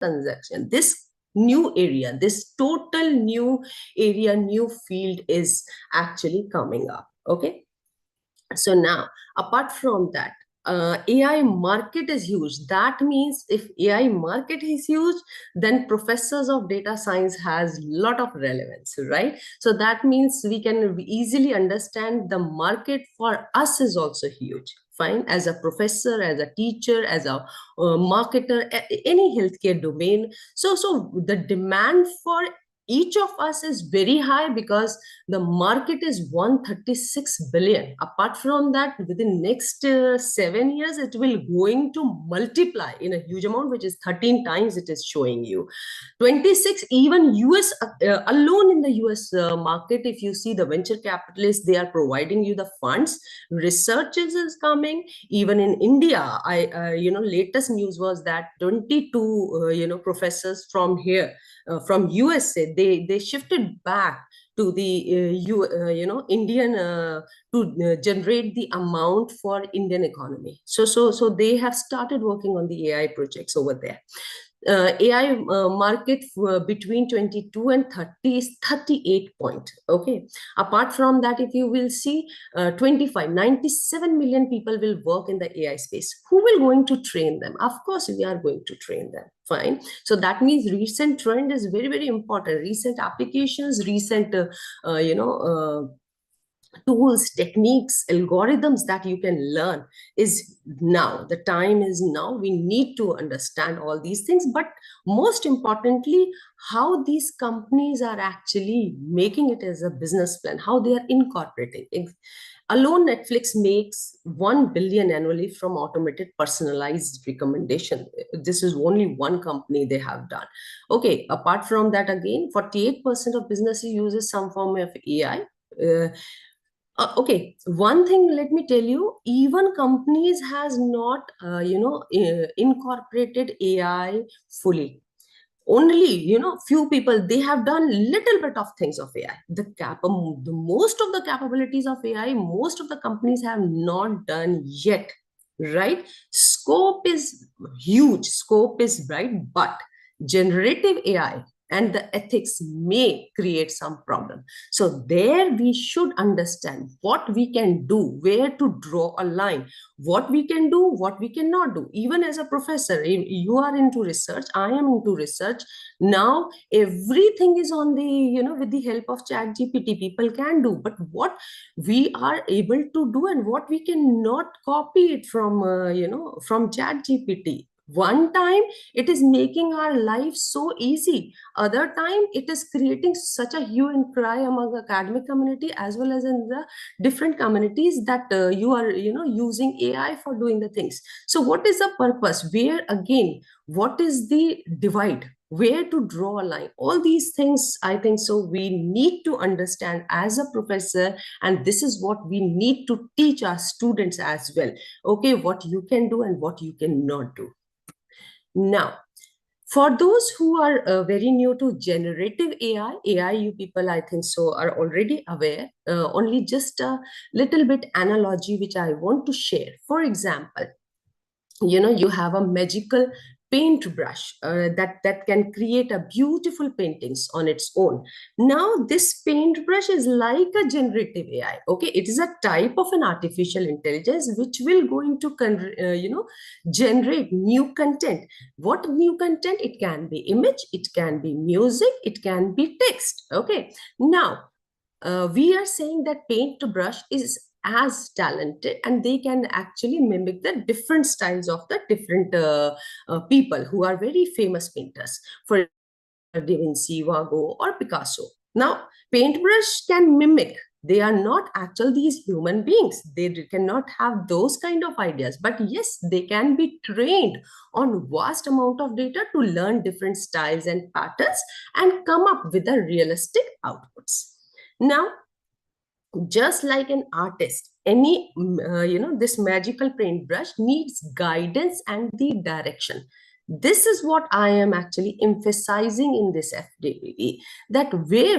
consumption, this new area, this total new area, new field is actually coming up. Okay. So now, apart from that, AI market is huge. That means if AI market is huge, then professors of data science has lot of relevance, right? So that means we can easily understand the market for us is also huge. Fine, as a professor, as a teacher, as a marketer, any healthcare domain. So the demand for each of us is very high because the market is 136 billion. Apart from that, within next 7 years, it will going to multiply in a huge amount, which is 13 times it is showing you. 26, even US, alone in the US market, if you see the venture capitalists, they are providing you the funds. Researches is coming. Even in India, latest news was that 22, professors from here, from USA, they shifted back to the Indian to generate the amount for Indian economy. So they have started working on the AI projects over there. AI market between 22 and 30 is 38 point. Okay. Apart from that, if you will see 97 million people will work in the AI space. Who will going to train them? Of course, we are going to train them. Fine. So that means recent trend is very, very important. Recent applications, recent, tools, techniques, algorithms that you can learn is now. The time is now. We need to understand all these things, but most importantly, how these companies are actually making it as a business plan, how they are incorporating. Alone, Netflix makes 1 billion annually from automated personalized recommendation. This is only one company they have done. Okay, apart from that, again, 48% of businesses uses some form of AI. Okay, one thing, let me tell you, even companies has not, incorporated AI fully. Only, few people, they have done little bit of things of AI. The most of the capabilities of AI, most of the companies have not done yet, right? Scope is huge, scope is right, but generative AI and the ethics may create some problem. So there we should understand what we can do, where to draw a line, what we can do, what we cannot do. Even as a professor, you are into research, I am into research. Now everything is on the, with the help of ChatGPT, people can do, but what we are able to do and what we cannot copy it from, from ChatGPT. One time it is making our life so easy, other time it is creating such a hue and cry among the academic community as well as in the different communities that you are using AI for doing the things. So what is the purpose? Where again, what is the divide? Where to draw a line? All these things, I think so we need to understand as a professor, and this is what we need to teach our students as well. Okay, what you can do and what you cannot do. Now, for those who are very new to generative AI, you people, I think so, are already aware. Only just a little bit analogy which I want to share. For example, you have a magical paintbrush that can create a beautiful paintings on its own. Now this paintbrush is like a generative AI. Okay, it is a type of an artificial intelligence which will going to generate new content. What new content? It can be image, it can be music, it can be text. Okay, now we are saying that paintbrush is as talented and they can actually mimic the different styles of the different people who are very famous painters, for Da Vinci, Van Gogh, or Picasso. Now, paintbrush can mimic. They are not actual these human beings. They cannot have those kind of ideas. But yes, they can be trained on vast amount of data to learn different styles and patterns and come up with a realistic outputs. Now, just like an artist, any this magical paintbrush needs guidance and the direction. This is what I am actually emphasizing in this FDP, that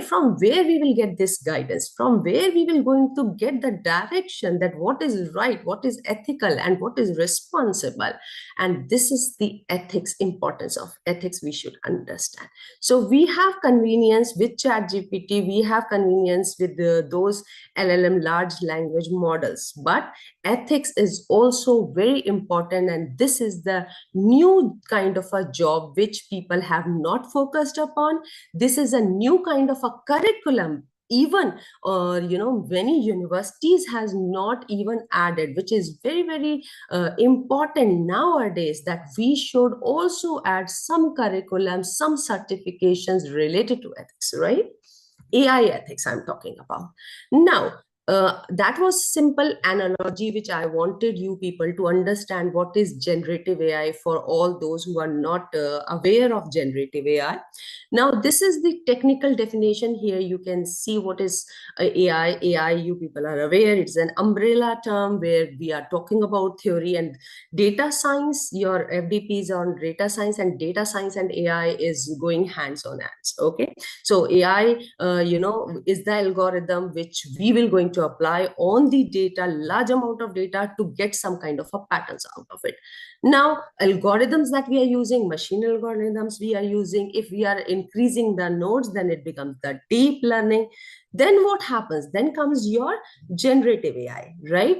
from where we will get this guidance, from where we will going to get the direction that what is right, what is ethical, and what is responsible. And this is the ethics, importance of ethics we should understand. So we have convenience with ChatGPT, we have convenience with those LLM, large language models, but ethics is also very important, and this is the new kind of a job which people have not focused upon. This is a new kind of a curriculum, even many universities has not even added, which is very, very important nowadays, that we should also add some curriculum, some certifications related to ethics, right? AI ethics I'm talking about. Now, that was simple analogy which I wanted you people to understand what is generative AI for all those who are not aware of generative AI. Now, this is the technical definition. Here you can see what is AI. AI, you people are aware, it's an umbrella term where we are talking about theory and data science. Your FDP is on data science, and data science and AI is going hands on hands. Okay, so AI, is the algorithm which we will going to apply on the data, large amount of data, to get some kind of a patterns out of it. Now, algorithms that we are using, machine algorithms we are using, if we are increasing the nodes, then it becomes the deep learning. Then what happens? Then comes your generative AI, right?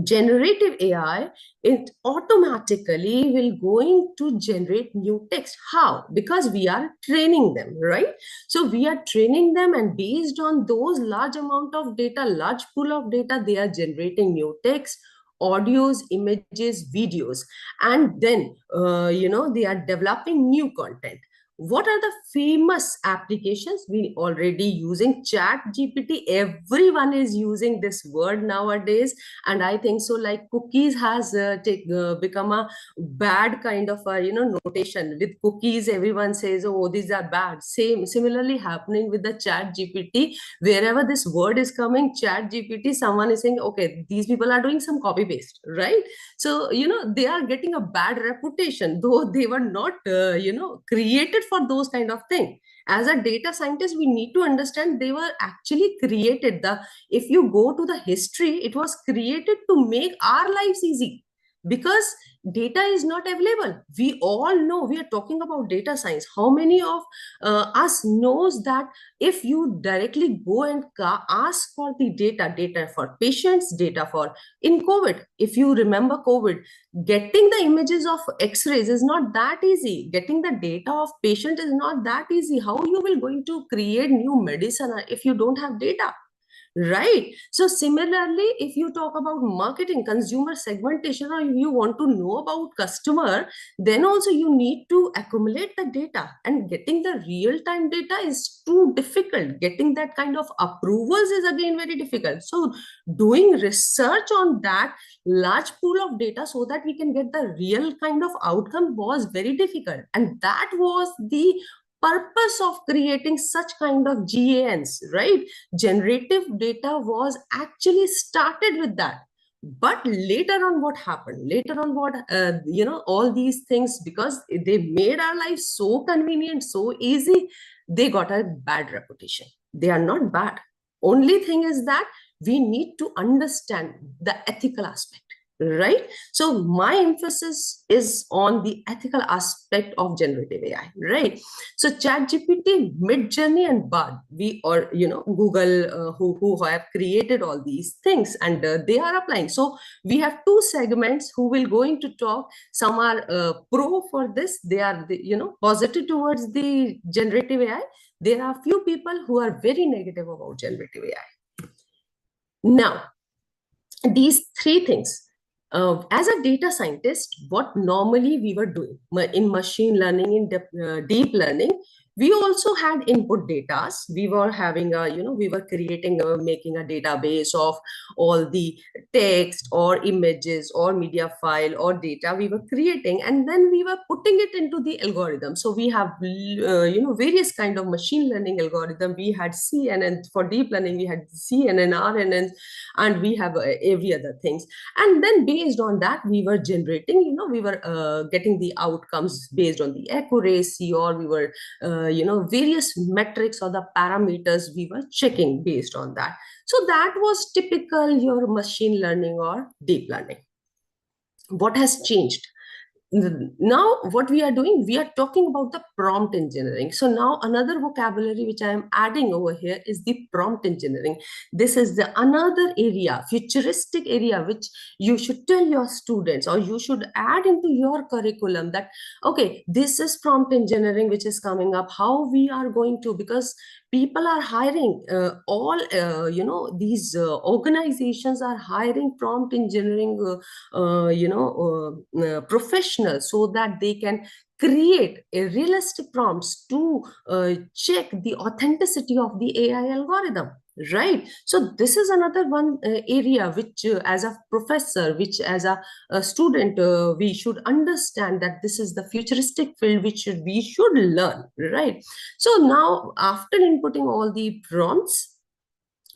Generative AI, it automatically will going to generate new text. How? Because we are training them, right? So we are training them, and based on those large amount of data, large pool of data, they are generating new text, audios, images, videos, and then they are developing new content. What are the famous applications? We already using Chat GPT. Everyone is using this word nowadays, and I think so, like cookies has become a bad kind of a notation. With cookies, everyone says, oh, these are bad. Similarly happening with the Chat GPT. Wherever this word is coming, Chat GPT, someone is saying, okay, these people are doing some copy paste, right? So they are getting a bad reputation, though they were not created for those kind of things. As a data scientist, we need to understand they were actually created. The If you go to the history, it was created to make our lives easy, because data is not available. We all know, we are talking about data science. How many of us knows that if you directly go and ask for the data for patients, data for in COVID, if you remember COVID, getting the images of x-rays is not that easy. Getting the data of patient is not that easy. How you will going to create new medicine if you don't have data? Right. So similarly, if you talk about marketing, consumer segmentation, or if you want to know about customer, then also you need to accumulate the data, and getting the real-time data is too difficult. Getting that kind of approvals is again very difficult. So doing research on that large pool of data so that we can get the real kind of outcome was very difficult. And that was the purpose of creating such kind of GANs, right? Generative data was actually started with that. But later on, what happened? Later on, what, all these things, because they made our life so convenient, so easy, they got a bad reputation. They are not bad. Only thing is that we need to understand the ethical aspect, right? So my emphasis is on the ethical aspect of generative AI, right? So ChatGPT, Midjourney, and Bard, we, or Google, who have created all these things, and they are applying. So we have two segments who will going to talk. Some are pro for this; they are positive towards the generative AI. There are few people who are very negative about generative AI. Now, these three things, as a data scientist, what normally we were doing in machine learning, in deep learning, We also had input data. We were having a, we were making a database of all the text or images or media file or data we were creating, and then we were putting it into the algorithm. So we have, various kind of machine learning algorithm. We had CNN for deep learning, we had CNN, RNN, and we have every other things. And then based on that, we were generating, we were getting the outcomes based on the accuracy, or we were, various metrics or the parameters we were checking based on that. So that was typical your machine learning or deep learning. What has changed? Now what we are doing, we are talking about the prompt engineering. So now another vocabulary which I am adding over here is the prompt engineering. This is the another area, futuristic area, which you should tell your students, or you should add into your curriculum, that okay, this is prompt engineering which is coming up, how we are going to, because people are hiring, all these organizations are hiring prompt engineering professionals, so that they can create a realistic prompts to check the authenticity of the AI algorithm, right? So this is another one area which, as a professor, which as a student, we should understand that this is the futuristic field which we should learn, right? So now, after inputting all the prompts,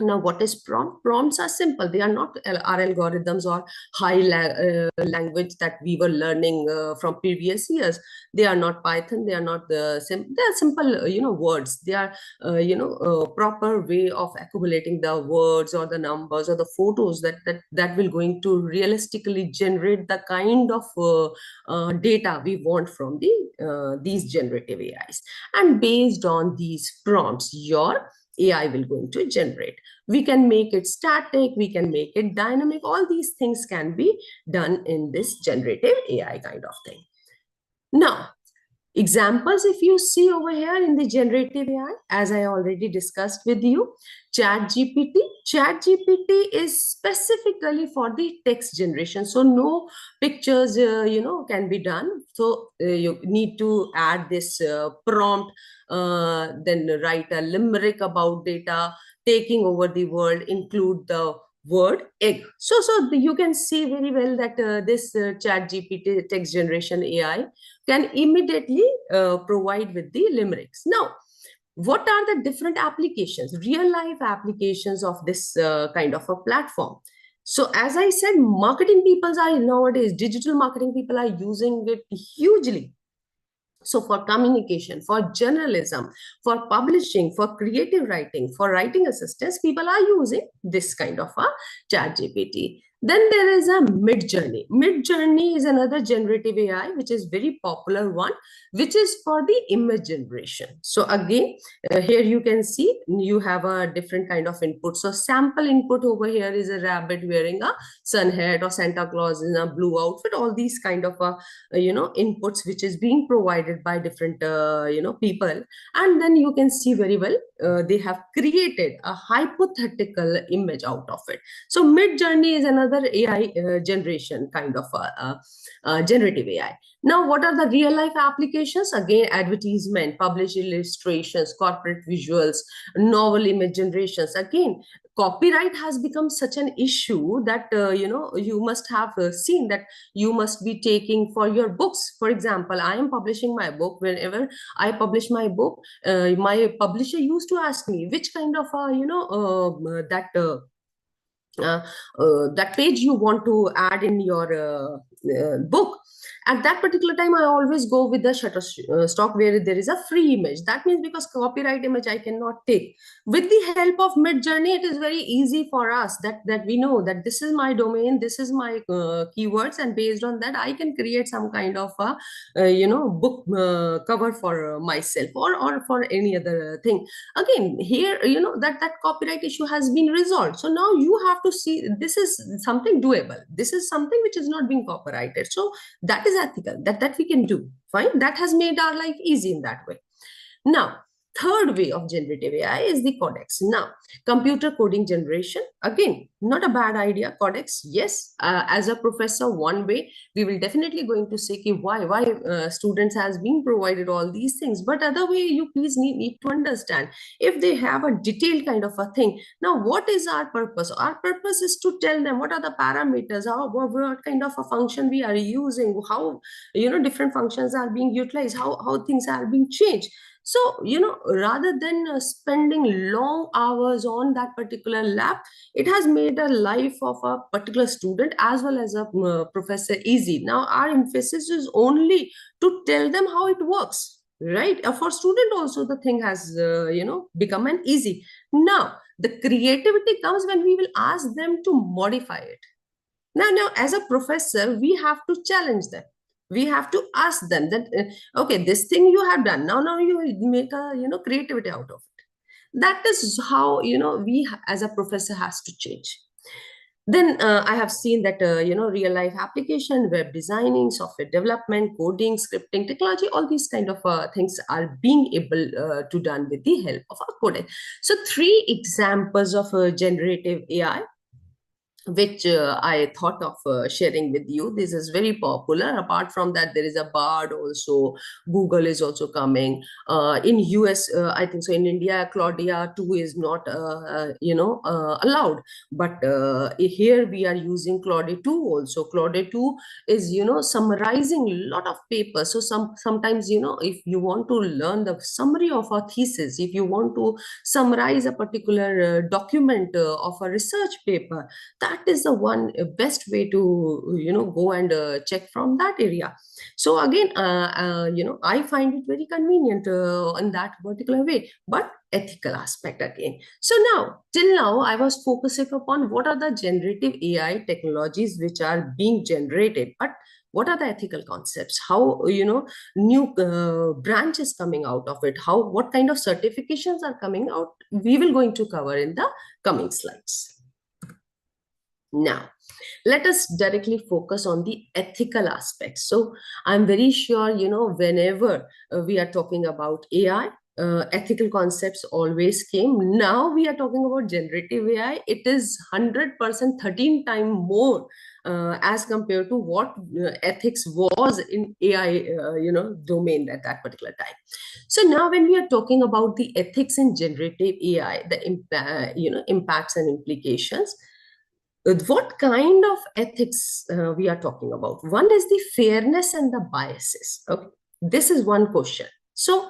now, what is prompt? Prompts are simple. They are not our algorithms or language that we were learning from previous years. They are not Python. They are not they are simple, words. They are, proper way of accumulating the words or the numbers or the photos that will going to realistically generate the kind of data we want from these generative AIs. And based on these prompts, your AI will going to generate. We can make it static, we can make it dynamic. All these things can be done in this generative AI kind of thing. Now, examples, if you see over here in the generative AI, as I already discussed with you, ChatGPT. ChatGPT is specifically for the text generation. So no pictures, can be done. So you need to add this prompt, then write a limerick about data, taking over the world, include the word egg. So you can see very well that this ChatGPT text generation AI can immediately provide with the limericks. Now, what are the different applications, real life applications of this kind of a platform? So as I said, marketing people are nowadays, digital marketing people are using it hugely. So for communication, for journalism, for publishing, for creative writing, for writing assistance, people are using this kind of a ChatGPT. Then there is a Midjourney. Midjourney is another generative AI, which is very popular one, which is for the image generation. So again, here you can see you have a different kind of input. So sample input over here is a rabbit wearing a sun hat, or Santa Claus in a blue outfit. All these kind of inputs which is being provided by different people. And then you can see very well they have created a hypothetical image out of it. So Midjourney is another AI generation kind of generative AI. Now, what are the real life applications? Again, advertisement, publish illustrations, corporate visuals, novel image generations. Again, copyright has become such an issue that you must have seen that you must be taking for your books. For example, I am publishing my book. Whenever I publish my book, my publisher used to ask me which kind of that page you want to add in your book. At that particular time, I always go with the Shutterstock, where there is a free image. That means because copyright image I cannot take. With the help of Midjourney, it is very easy for us that we know that this is my domain, this is my keywords, and based on that, I can create some kind of a book cover for myself, or for any other thing. Again, here that copyright issue has been resolved. So now you have to see this is something doable. This is something which is not being copyrighted. So that is ethical, that we can do. Fine. That has made our life easy in that way. Now, third way of generative AI is the codex. Now, computer coding generation. Again, not a bad idea. Codex, yes. As a professor, one way we will definitely going to say ki why students has been provided all these things, but other way you please need to understand, if they have a detailed kind of a thing. Now what is our purpose? Our purpose is to tell them what are the parameters, how what kind of a function we are using, how different functions are being utilized, how things are being changed. So rather than spending long hours on that particular lab, it has made the life of a particular student as well as a professor easy. Now our emphasis is only to tell them how it works, right? For student also the thing has become an easy. Now the creativity comes when we will ask them to modify it. Now, as a professor, we have to challenge them. We have to ask them that, okay, this thing you have done. Now you make a creativity out of it. That is how we as a professor has to change. Then I have seen that real life application, web designing, software development, coding, scripting, technology, all these kind of things are being able to done with the help of our coding. So three examples of generative AI which I thought of sharing with you. This is very popular. Apart from that, there is a Bard also. Google is also coming. In US, I think so. In India, Claudia 2 is not, allowed. But here we are using Claudia 2 also. Claudia 2 is, summarizing a lot of papers. So sometimes, if you want to learn the summary of a thesis, if you want to summarize a particular document of a research paper, that is the one best way to go and check from that area. So again, I find it very convenient in that particular way, but ethical aspect again. So now, till now, I was focusing upon what are the generative AI technologies which are being generated, but what are the ethical concepts, how new branches coming out of it, how what kind of certifications are coming out, we will going to cover in the coming slides. Now, let us directly focus on the ethical aspects. So I'm very sure, whenever we are talking about AI, ethical concepts always came. Now we are talking about generative AI. It is 100%, 13 times more as compared to what ethics was in AI, domain at that particular time. So now when we are talking about the ethics in generative AI, the impacts and implications, what kind of ethics we are talking about? One is the fairness and the biases. Okay, this is one question. So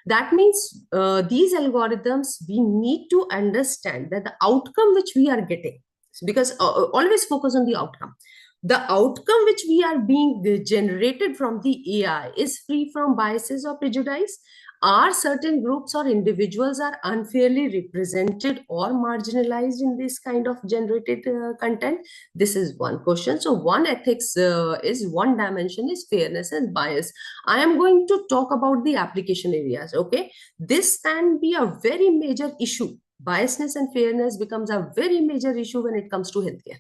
that means these algorithms, we need to understand that the outcome which we are getting, because always focus on the outcome. The outcome which we are being generated from the AI is free from biases or prejudice. Are certain groups or individuals are unfairly represented or marginalized in this kind of generated content? This is one question. So one ethics is one dimension is fairness and bias. I am going to talk about the application areas. Okay, this can be a very major issue. Biasness and fairness becomes a very major issue when it comes to healthcare.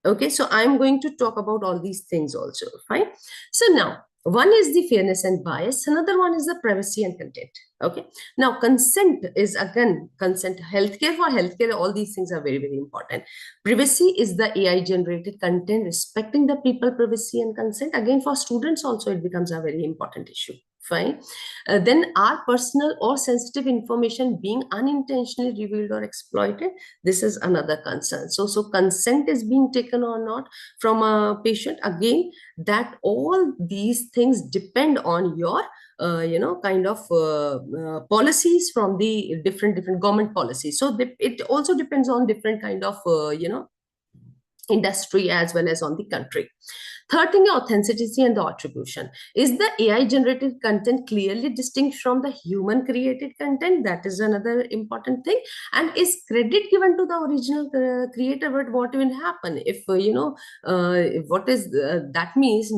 Okay, so I'm going to talk about all these things also, fine? So now, one is the fairness and bias. Another one is the privacy and content. Okay, now consent is again consent. Healthcare, for healthcare, all these things are very, very important. Privacy is the AI generated content, respecting the people privacy and consent. Again, for students also, it becomes a very important issue. Fine. Then our personal or sensitive information being unintentionally revealed or exploited, this is another concern. So consent is being taken or not from a patient. Again, that all these things depend on your kind of policies from the different government policies. So it also depends on different kind of industry as well as on the country. Third thing, authenticity and the attribution. Is the AI generated content clearly distinct from the human created content? That is another important thing. And is credit given to the original creator? But what will happen if, what is that means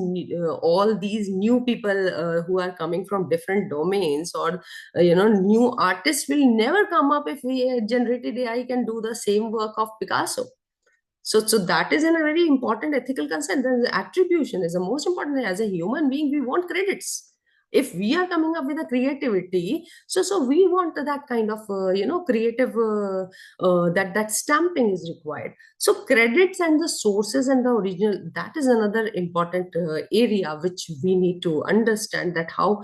all these new people who are coming from different domains or, new artists will never come up if generated AI can do the same work of Picasso. So that is a very important ethical concern. The attribution is the most important. As a human being, we want credits. If we are coming up with a creativity, so we want that kind of creative that stamping is required. So credits and the sources and the original, that is another important area which we need to understand, that how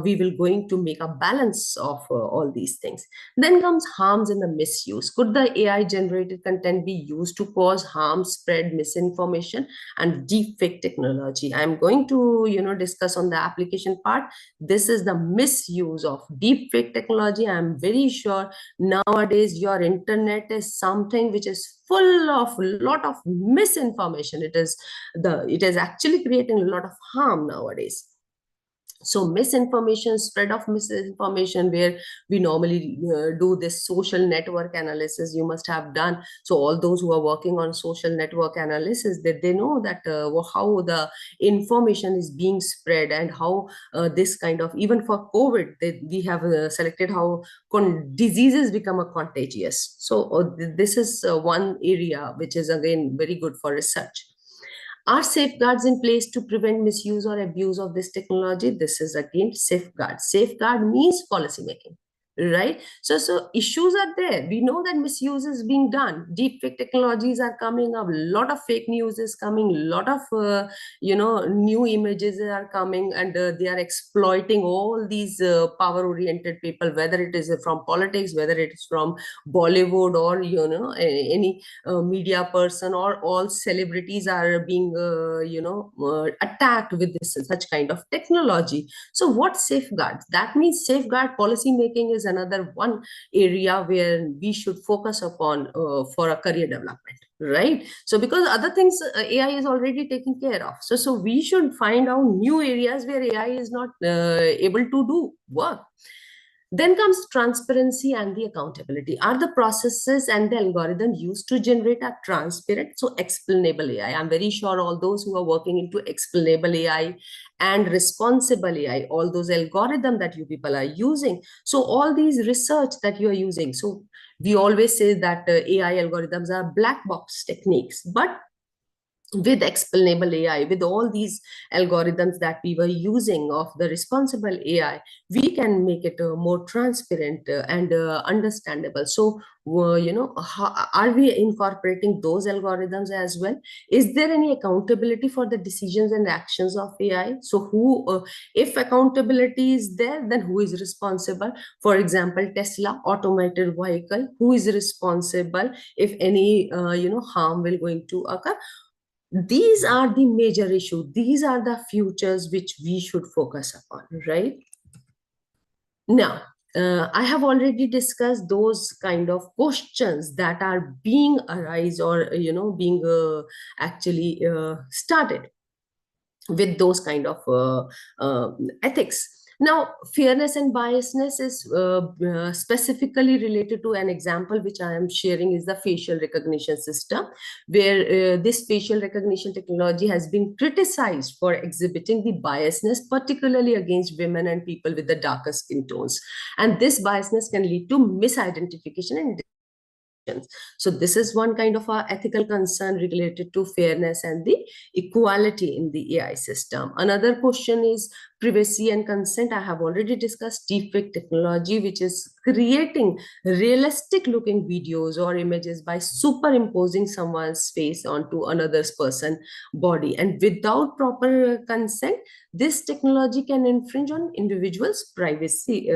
we will going to make a balance of all these things. Then comes harms and the misuse. Could the AI generated content be used to cause harm, spread misinformation, and deep fake technology? I'm going to discuss on the application part. This is the misuse of deep fake technology. I'm very sure nowadays your internet is something which is full of lot of misinformation. It is actually creating a lot of harm nowadays. So misinformation, spread of misinformation, where we normally do this social network analysis, you must have done. So all those who are working on social network analysis, that they know that how the information is being spread, and how this kind of, even for COVID, we have selected how diseases become a contagious. So this is one area which is again very good for research. Are safeguards in place to prevent misuse or abuse of this technology? This is again safeguard. Safeguard means policy making, right? So issues are there. We know that misuse is being done. Deep fake technologies are coming up. A lot of fake news is coming. A lot of new images are coming, and they are exploiting all these power-oriented people, whether it is from politics, whether it is from Bollywood, or any media person, or all celebrities are being attacked with this such kind of technology. So what safeguards? That means safeguard policy making is another one area where we should focus upon for a career development, right? So because other things AI is already taking care of, so we should find out new areas where AI is not able to do work. Then comes transparency and the accountability. Are the processes and the algorithm used to generate a transparent, so explainable AI? I'm very sure all those who are working into explainable AI and responsible AI, all those algorithms that you people are using, so all these research that you are using. So we always say that AI algorithms are black box techniques, but with explainable AI, with all these algorithms that we were using of the responsible AI, we can make it more transparent and understandable. So, are we incorporating those algorithms as well? Is there any accountability for the decisions and actions of AI? So, if accountability is there, then who is responsible? For example, Tesla automated vehicle, who is responsible if any, harm will going to occur? These are the major issues. These are the futures which we should focus upon, right? Now, I have already discussed those kind of questions that are being arise, or being actually started with those kind of ethics. Now, fairness and biasness is specifically related to an example which I am sharing, is the facial recognition system, where this facial recognition technology has been criticized for exhibiting the biasness, particularly against women and people with the darker skin tones. And this biasness can lead to misidentification and. So this is one kind of a ethical concern related to fairness and the equality in the AI system. Another question is privacy and consent. I have already discussed deepfake technology, which is creating realistic looking videos or images by superimposing someone's face onto another person's body. And without proper consent, this technology can infringe on individuals' privacy,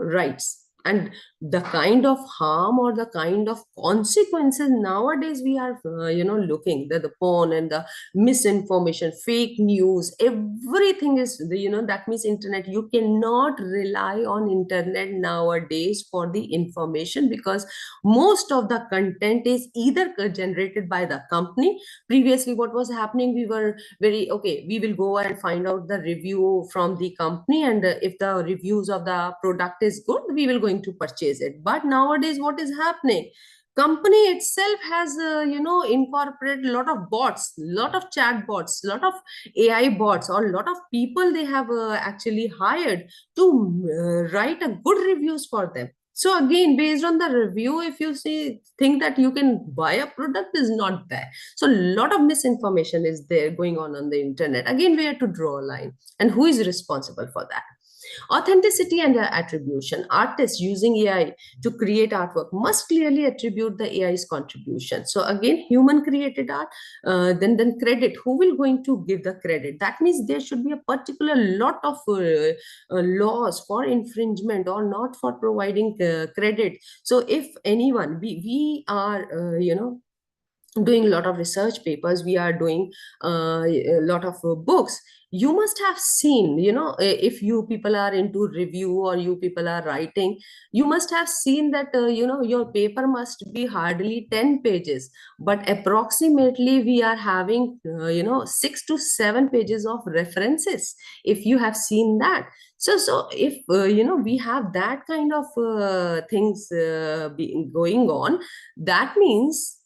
rights. And the kind of harm or the kind of consequences nowadays we are looking, the porn and the misinformation, fake news, everything is that means internet. You cannot rely on internet nowadays for the information, because most of the content is either generated by the company. Previously what was happening, we were very okay, we will go and find out the review from the company, and if the reviews of the product is good, we will going to purchase it. But nowadays what is happening, company itself has incorporated a lot of bots, lot of chat bots, lot of AI bots, or a lot of people they have actually hired to write a good reviews for them. So again, based on the review, if you see think that you can buy a product, is not there. So a lot of misinformation is there going on the internet. Again, where to draw a line, and who is responsible for that? Authenticity and attribution. Artists using AI to create artwork must clearly attribute the AI's contribution. So again, human created art, then credit. Who will going to give the credit? That means there should be a particular lot of laws for infringement or not for providing credit. So if anyone, we are, doing a lot of research papers, we are doing a lot of books. You must have seen, if you people are into review or you people are writing, you must have seen that your paper must be hardly 10 pages, but approximately we are having 6 to 7 pages of references, if you have seen that. So if we have that kind of things going on, that means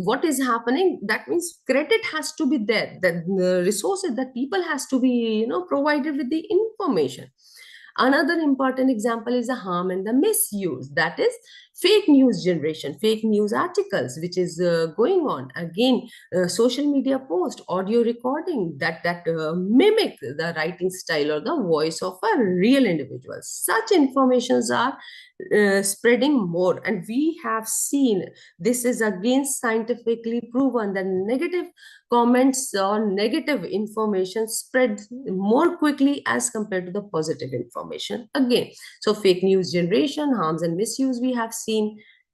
what is happening, that means credit has to be there, that the resources, that people has to be provided with the information. Another important example is the harm and the misuse, that is fake news generation, fake news articles, which is going on. Again, social media post, audio recording that mimic the writing style or the voice of a real individual. Such informations are spreading more, and we have seen this is again scientifically proven that negative comments or negative information spread more quickly as compared to the positive information again. So fake news generation, harms and misuse, we have seen.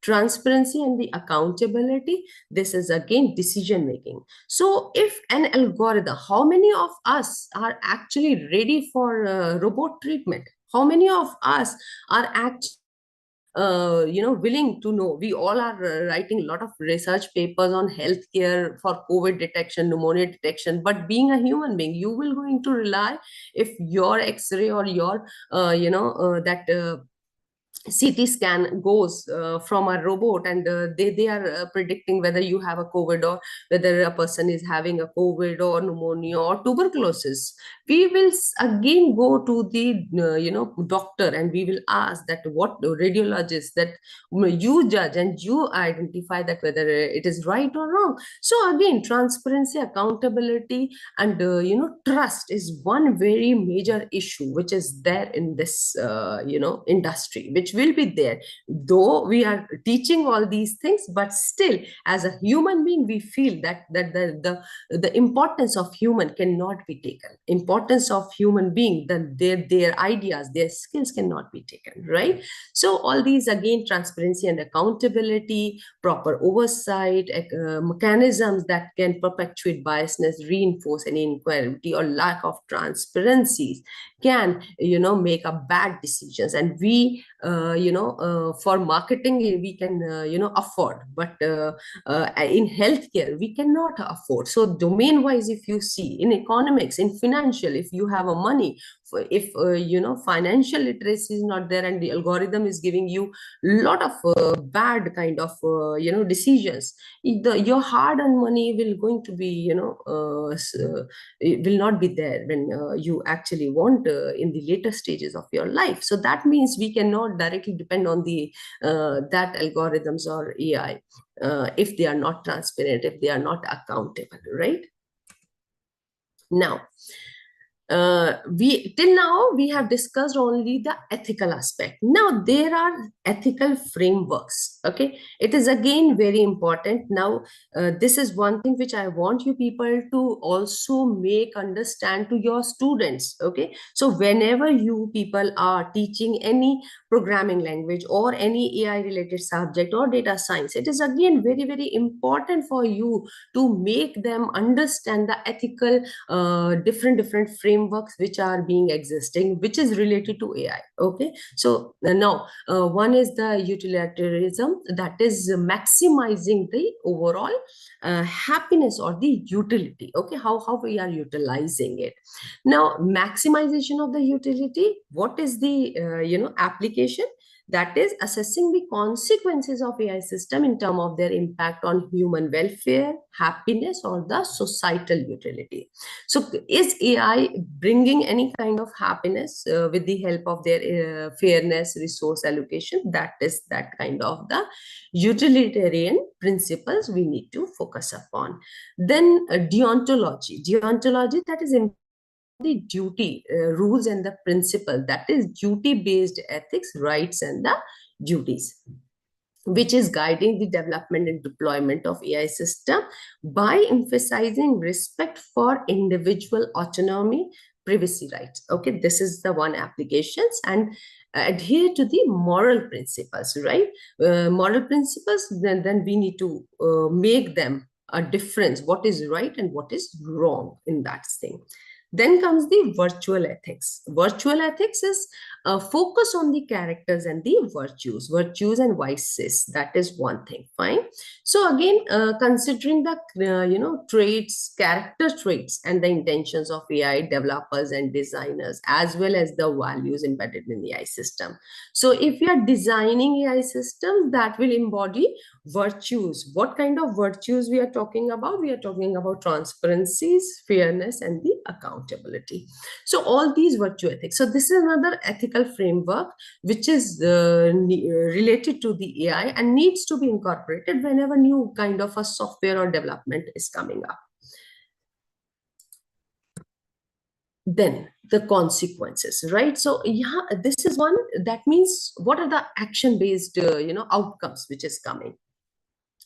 Transparency and the accountability, this is again decision making. So if an algorithm, how many of us are actually ready for robot treatment? How many of us are actually willing to know? We all are writing a lot of research papers on healthcare for COVID detection, pneumonia detection. But being a human being, you will going to rely if your X-ray or your, that CT scan goes from a robot, and they are predicting whether you have a COVID or whether a person is having a COVID or pneumonia or tuberculosis. We will again go to the doctor, and we will ask that what radiologist that you judge and you identify that whether it is right or wrong. So again, transparency, accountability, and trust is one very major issue which is there in this industry, which will be there though we are teaching all these things. But still, as a human being, we feel that the importance of human cannot be taken, importance of human being, then their ideas, their skills cannot be taken, right? So all these, again, transparency and accountability, proper oversight, mechanisms that can perpetuate biasness, reinforce any inequality or lack of transparency can make a bad decisions. And we for marketing we can afford, but in healthcare we cannot afford. So domain wise, if you see, in economics, in financial, if you have a money, if financial literacy is not there and the algorithm is giving you lot of bad kind of decisions, your hard earned money will going to be it will not be there when you actually want in the later stages of your life. So that means we cannot directly depend on the that algorithms or AI if they are not transparent, if they are not accountable, right? Now, we till now we have discussed only the ethical aspect. Now there are ethical frameworks. Okay, it is again very important. Now this is one thing which I want you people to also make understand to your students. Okay, so whenever you people are teaching any programming language or any AI related subject or data science, it is again very, very important for you to make them understand the ethical different frameworks which are being existing, which is related to AI. Okay, so now one is the utilitarianism, that is maximizing the overall happiness or the utility. Okay, how we are utilizing it. Now, maximization of the utility, what is the application? That is assessing the consequences of AI system in terms of their impact on human welfare, happiness, or the societal utility. So is AI bringing any kind of happiness with the help of their fairness, resource allocation? That is that kind of the utilitarian principles we need to focus upon. Then deontology, that is the duty, rules and the principle, that is duty based ethics, rights and the duties, which is guiding the development and deployment of AI system by emphasizing respect for individual autonomy, privacy rights. Okay, this is the one applications, and adhere to the moral principles, right? Moral principles, then we need to make them a difference, what is right and what is wrong in that thing. Then comes the virtual ethics. Virtual ethics is focus on the characters and the virtues and vices. That is one thing. Fine. So again, considering the traits, character traits, and the intentions of AI developers and designers, as well as the values embedded in the AI system. So if we are designing AI systems that will embody virtues, what kind of virtues we are talking about? We are talking about transparencies, fairness, and the accountability. So all these virtue ethics. So this is another ethical framework which is related to the AI and needs to be incorporated whenever new kind of a software or development is coming up. Then the consequences, right? So yeah, this is one, that means what are the action based outcomes which is coming.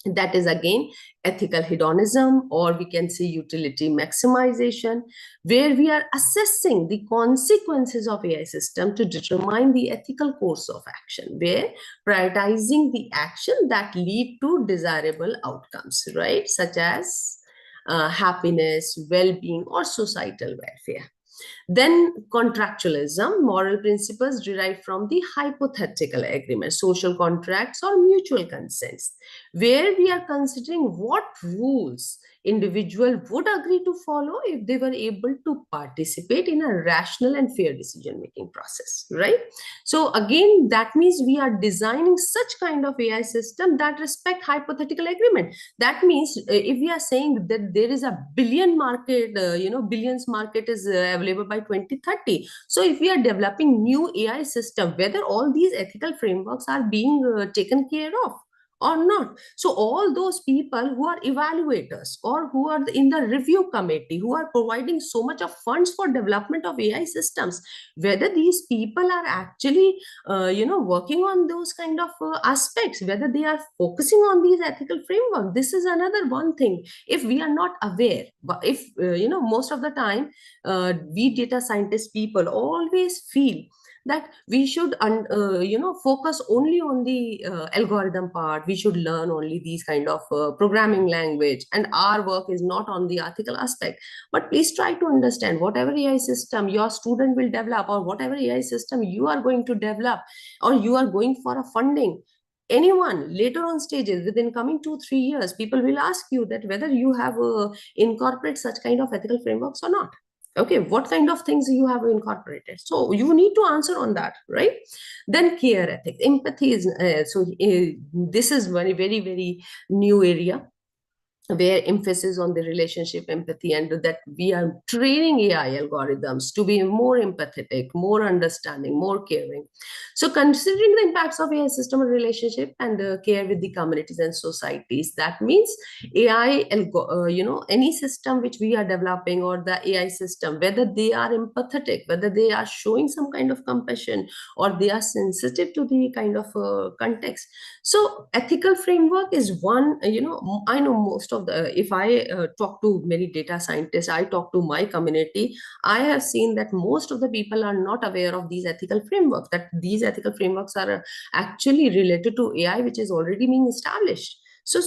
That is again ethical hedonism, or we can say utility maximization, where we are assessing the consequences of AI system to determine the ethical course of action, where prioritizing the action that lead to desirable outcomes, right, such as happiness, well-being, or societal welfare. Then contractualism, moral principles derived from the hypothetical agreement, social contracts or mutual consents, where we are considering what rules individual would agree to follow if they were able to participate in a rational and fair decision making process, right? So again, that means we are designing such kind of AI system that respect hypothetical agreement. That means if we are saying that there is a billion market, billions market is available by 2030. So if we are developing new AI system, whether all these ethical frameworks are being taken care of or not. So all those people who are evaluators or who are in the review committee, who are providing so much of funds for development of AI systems, whether these people are actually working on those kind of aspects, whether they are focusing on these ethical framework, this is another one thing. If we are not aware, but if most of the time we data scientist people always feel that we should focus only on the algorithm part, we should learn only these kind of programming language, and our work is not on the ethical aspect. But please try to understand, whatever AI system your student will develop, or whatever AI system you are going to develop, or you are going for a funding, anyone later on stages within coming 2-3 years, people will ask you that whether you have incorporate such kind of ethical frameworks or not. Okay, what kind of things you have incorporated, so you need to answer on that, right? Then care ethics, empathy is this is very very very new area, where emphasis on the relationship empathy, and that we are training AI algorithms to be more empathetic, more understanding, more caring. So considering the impacts of AI system and relationship and care with the communities and societies, that means AI, any system which we are developing, or the AI system, whether they are empathetic, whether they are showing some kind of compassion, or they are sensitive to the kind of context. So ethical framework is one, I know most of the, if I talk to many data scientists, I talk to my community, I have seen that most of the people are not aware of these ethical frameworks, that these ethical frameworks are actually related to AI, which is already being established. So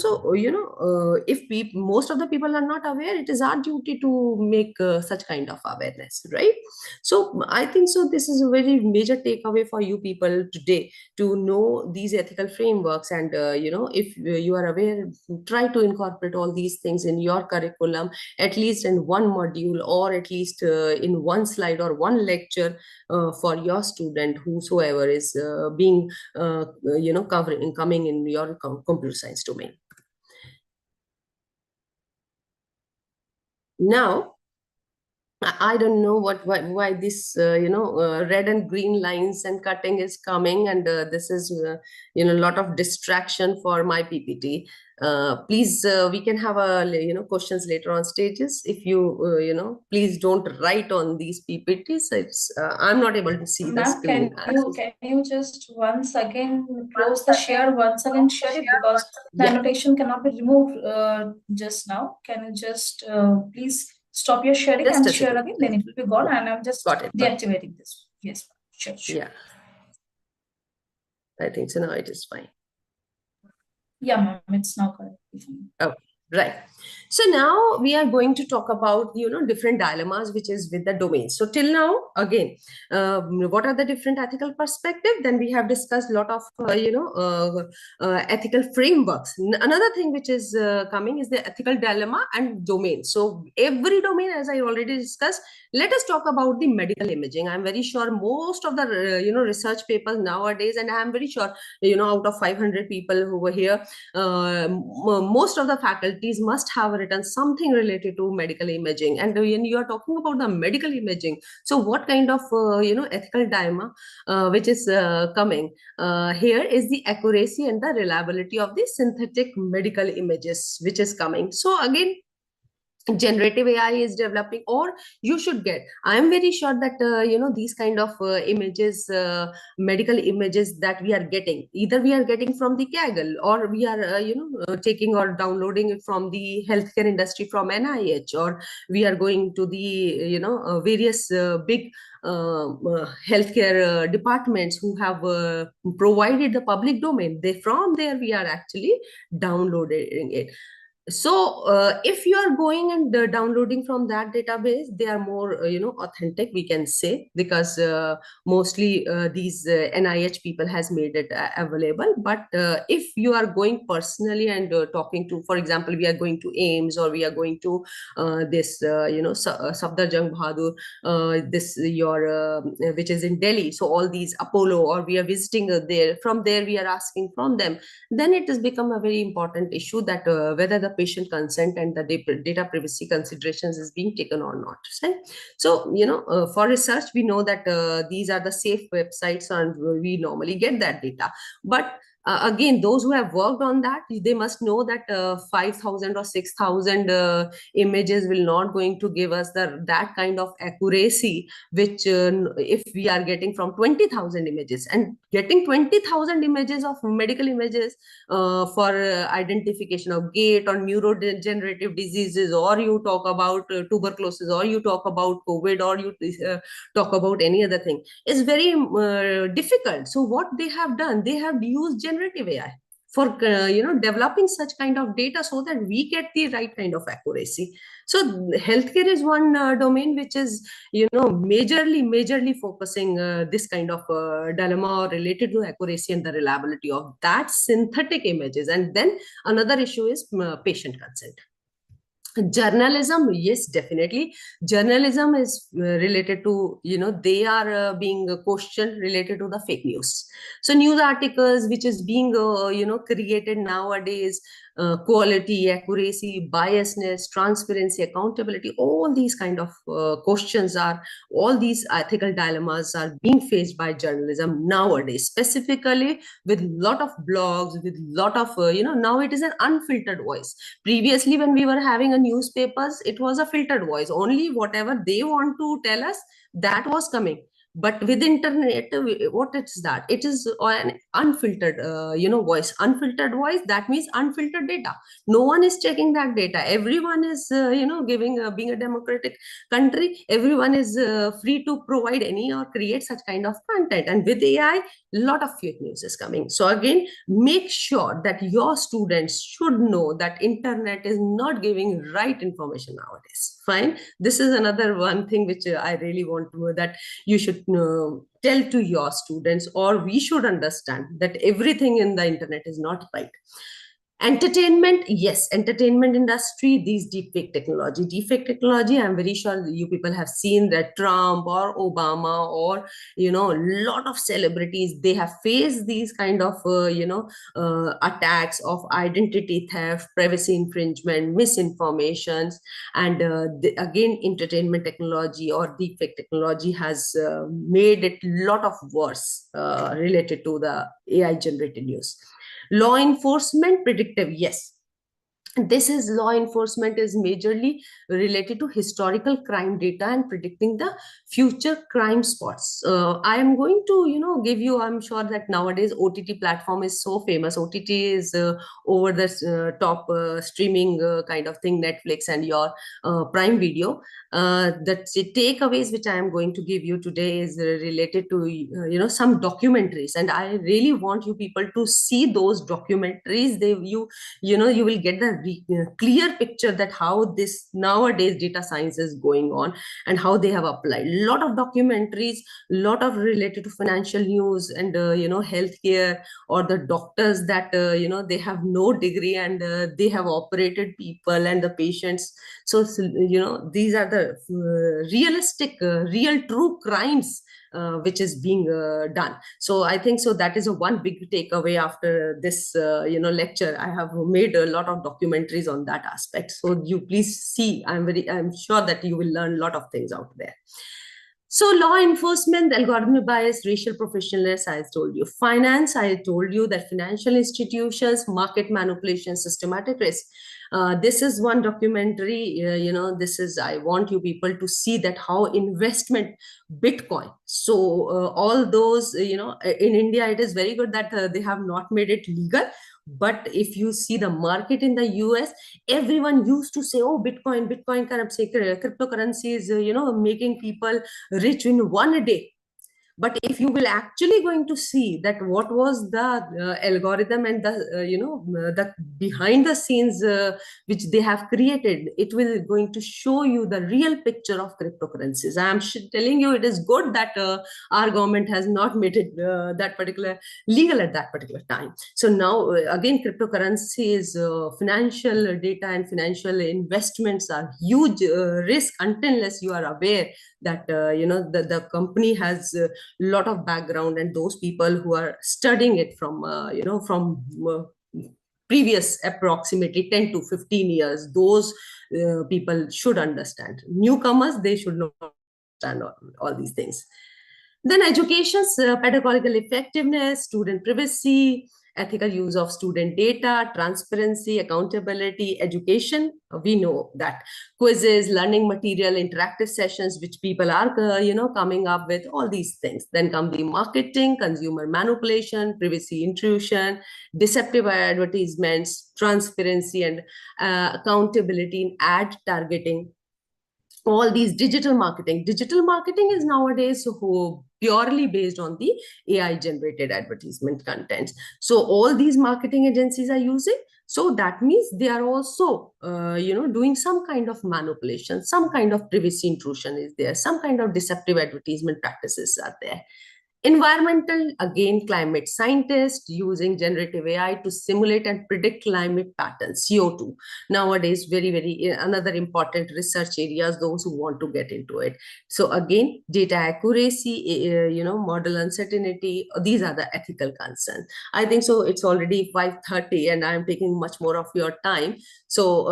if most of the people are not aware, it is our duty to make such kind of awareness, right? So I think so this is a very major takeaway for you people today, to know these ethical frameworks. And if you are aware, try to incorporate all these things in your curriculum, at least in one module, or at least in one slide or one lecture, for your student, whosoever is being covering coming in your computer science domain. Now I don't know why this red and green lines and cutting is coming, and this is a lot of distraction for my PPT. Please, we can have a questions later on stages. If you please don't write on these PPTs. I'm not able to see the Ma'am, screen. can you just once again close the share, once again share it, because the Yeah, annotation cannot be removed just now. Can you just please stop your sharing just and a share second. again? Then it will be gone, and I'm just Got it. Got it. deactivating this. Yes, ma'am. Sure, sure. Yeah, I think so. Now it is fine. Yeah, ma'am, it's now correctly fine. Okay, right. So now we are going to talk about different dilemmas which is with the domain. So till now, again, what are the different ethical perspective? Then we have discussed a lot of ethical frameworks. Another thing which is coming is the ethical dilemma and domain. So every domain, as I already discussed, let us talk about the medical imaging. I'm very sure most of the research papers nowadays, and I'm very sure out of 500 people who were here, most of the faculties must have written something related to medical imaging. And when you are talking about the medical imaging, so what kind of ethical dilemma which is coming here is the accuracy and the reliability of the synthetic medical images which is coming. So again, generative AI is developing, or you should get, I am very sure that these kind of images, medical images that we are getting, either we are getting from the Kaggle, or we are taking or downloading it from the healthcare industry from NIH, or we are going to the various big healthcare departments who have provided the public domain. They, from there we are actually downloading it. So if you are going and downloading from that database, they are more authentic, we can say, because mostly these NIH people has made it available. But if you are going personally and talking to, for example, we are going to AIMS, or we are going to this Safdarjung Bahadur, this your which is in Delhi, so all these Apollo, or we are visiting there, from there we are asking from them, then it has become a very important issue that whether the patient consent and the data privacy considerations is being taken or not, right? So for research, we know that these are the safe websites and we normally get that data. But again, those who have worked on that, they must know that 5,000 or 6,000 images will not going to give us that kind of accuracy which if we are getting from 20,000 images. And getting 20,000 images of medical images for identification of gait or neurodegenerative diseases, or you talk about tuberculosis, or you talk about COVID, or you talk about any other thing, is very difficult. So what they have done, they have used generative AI for developing such kind of data, so that we get the right kind of accuracy. So healthcare is one domain which is majorly focusing this kind of dilemma related to accuracy and the reliability of that synthetic images. And then another issue is patient consent. Journalism, yes, definitely. Journalism is related to, they are being questioned related to the fake news. So news articles which is being created nowadays, quality, accuracy, biasness, transparency, accountability, all these kind of questions are, all these ethical dilemmas are being faced by journalism nowadays, specifically with lot of blogs, with lot of now it is an unfiltered voice. Previously, when we were having a newspapers, it was a filtered voice, only whatever they want to tell us, that was coming. But with internet, what is that? It is an unfiltered voice. Unfiltered voice, that means unfiltered data. No one is checking that data. Everyone is giving, being a democratic country, everyone is free to provide any or create such kind of content. And with AI, lot of fake news is coming. So again, make sure that your students should know that internet is not giving right information nowadays. Fine, this is another one thing which I really want to know, that you should tell to your students, or we should understand that everything in the internet is not right. Entertainment, yes, entertainment industry, these deepfake technology, I'm very sure you people have seen that Trump or Obama or, lot of celebrities, they have faced these kind of, attacks of identity theft, privacy infringement, misinformations. And again, entertainment technology or deepfake technology has made it a lot of worse related to the AI generated news. Law enforcement, predictive, yes, this is law enforcement is majorly related to historical crime data and predicting the future crime spots. I am going to give you, I'm sure that nowadays ott platform is so famous. Ott is over the top streaming kind of thing, Netflix and your Prime Video. The takeaways which I am going to give you today is related to some documentaries, and I really want you people to see those documentaries. You will get the clear picture that how this nowadays data science is going on and how they have applied. A lot of documentaries, lot of related to financial news and healthcare, or the doctors that they have no degree and they have operated people and the patients. So these are the realistic real true crimes which is being done. So I think so that is a one big takeaway after this lecture. I have made a lot of documentaries on that aspect, so you please see. I'm sure that you will learn a lot of things out there. So law enforcement, algorithmic bias, racial professionalism, I told you. Finance, I told you that financial institutions, market manipulation, systematic risk. This is one documentary, this is, I want you people to see that how investment, Bitcoin. So all those, in India, it is very good that they have not made it legal. But if you see the market in the US, everyone used to say, oh, Bitcoin currency, cryptocurrency is, making people rich in one day. But if you will actually going to see that what was the algorithm and the the behind the scenes which they have created, it will going to show you the real picture of cryptocurrencies. I am telling you, it is good that our government has not made it that particular legal at that particular time. So now again, cryptocurrency is financial data and financial investments are huge risk unless you are aware that the company has lot of background, and those people who are studying it from previous approximately 10 to 15 years, those people should understand. Newcomers, they should not understand all these things. Then education's pedagogical effectiveness, student privacy, ethical use of student data, transparency, accountability, education. We know that quizzes, learning material, interactive sessions, which people are, coming up with all these things. Then come the marketing, consumer manipulation, privacy intrusion, deceptive advertisements, transparency and accountability in ad targeting. All these digital marketing is nowadays purely based on the AI generated advertisement content. So all these marketing agencies are using, so that means they are also doing some kind of manipulation, some kind of privacy intrusion is there, some kind of deceptive advertisement practices are there. Environmental, again, climate scientists using generative AI to simulate and predict climate patterns, CO2. Nowadays, very, very another important research areas, those who want to get into it. So again, data accuracy, model uncertainty, these are the ethical concerns. I think so it's already 5:30 and I'm taking much more of your time. So,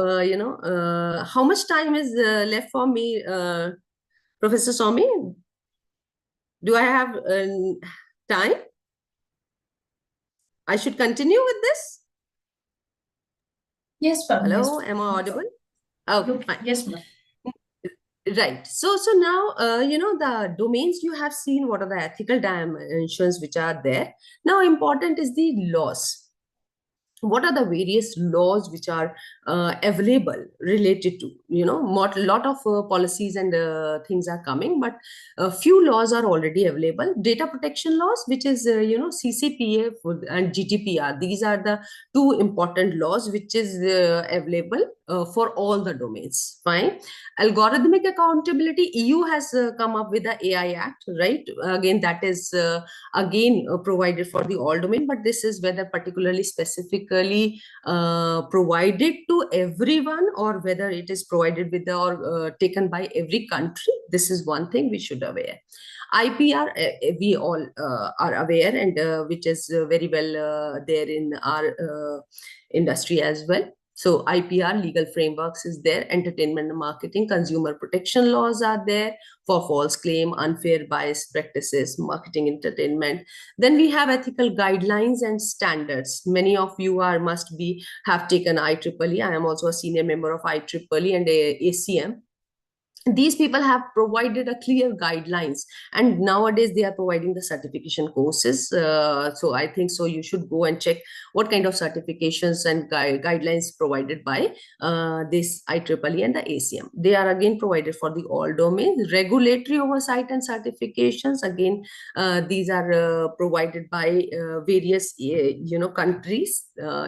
how much time is left for me, Professor Swami? Do I have time? I should continue with this? Yes, ma'am. Hello, Yes. am I audible? Okay, fine. Yes, ma'am. Right. So now, the domains you have seen, what are the ethical dimensions which are there. Now, important is the laws. What are the various laws which are available related to, lot of policies and things are coming, but a few laws are already available. Data protection laws, which is CCPA and GDPR, these are the two important laws which is available for all the domains. Fine. Algorithmic accountability, EU has come up with the AI Act, right? Again, that is again provided for the all domain, but this is whether particularly specific basically provided to everyone, or whether it is provided with or taken by every country. This is one thing we should aware. IPR, we all are aware, and which is very well there in our industry as well. So IPR, legal frameworks is there, entertainment and marketing, consumer protection laws are there for false claim, unfair bias practices, marketing, entertainment. Then we have ethical guidelines and standards. Many of you are must be have taken IEEE. I am also a senior member of IEEE and ACM. These people have provided a clear guidelines, and nowadays they are providing the certification courses. So I think so you should go and check what kind of certifications and guidelines provided by this IEEE and the ACM. They are again provided for the all domains. Regulatory oversight and certifications, again these are provided by various countries.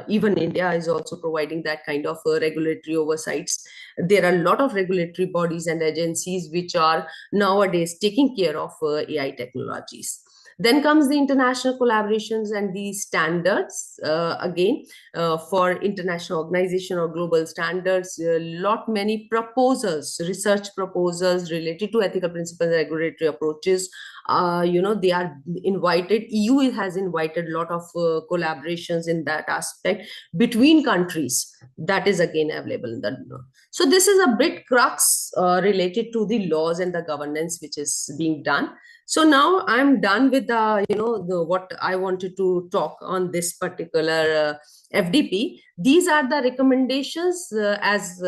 Even India is also providing that kind of regulatory oversights. There are a lot of regulatory bodies and agencies which are nowadays taking care of AI technologies. Then comes the international collaborations and the standards. Again, for international organization or global standards, a lot many proposals, research proposals related to ethical principles and regulatory approaches. They are invited. EU has invited a lot of collaborations in that aspect between countries. That is again available in the. So this is a bit crux related to the laws and the governance which is being done. So now I'm done with the what I wanted to talk on this particular FDP. These are the recommendations as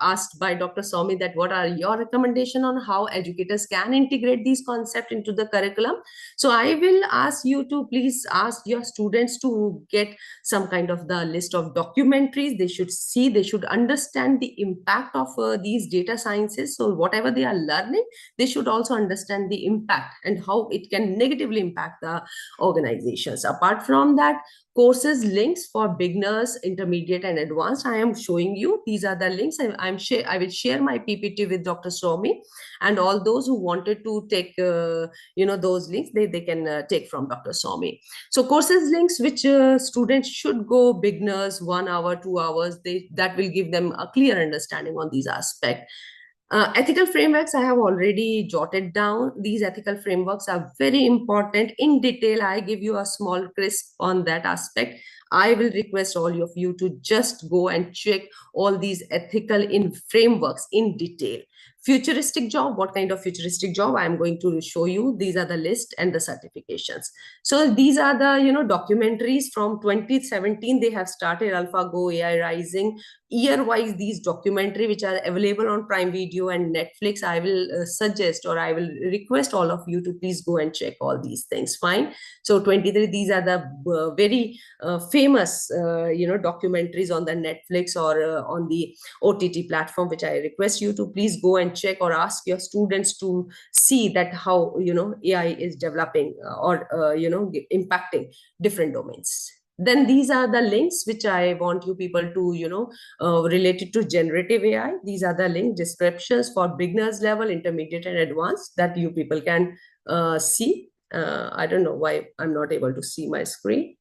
asked by Dr. Soumi, that what are your recommendation on how educators can integrate these concepts into the curriculum. So I will ask you to please ask your students to get some kind of the list of documentaries they should see. They should understand the impact of these data sciences. So whatever they are learning, they should also understand the impact and how it can negatively impact the organizations. Apart from that, courses links for beginners, intermediate, and advanced. I am showing you. These are the links. I will share my PPT with Dr. Soumi, and all those who wanted to take those links, they can take from Dr. Soumi. So courses links which students should go, beginners 1 hour, 2 hours. That will give them a clear understanding on these aspects. Ethical frameworks, I have already jotted down. These ethical frameworks are very important. In detail, I give you a small crisp on that aspect. I will request all of you to just go and check all these ethical frameworks in detail. Futuristic job, what kind of futuristic job? I am going to show you. These are the list and the certifications. So these are the documentaries from 2017. They have started AlphaGo, AI Rising. Year-wise, these documentary which are available on Prime Video and Netflix, I will suggest, or I will request all of you to please go and check all these things. Fine. So 23, these are the very famous documentaries on the Netflix or on the OTT platform, which I request you to please go and check, or ask your students to see that how AI is developing or impacting different domains. Then these are the links which I want you people to related to generative AI. These are the link descriptions for beginners level, intermediate, and advanced, that you people can see. I don't know why I'm not able to see my screen.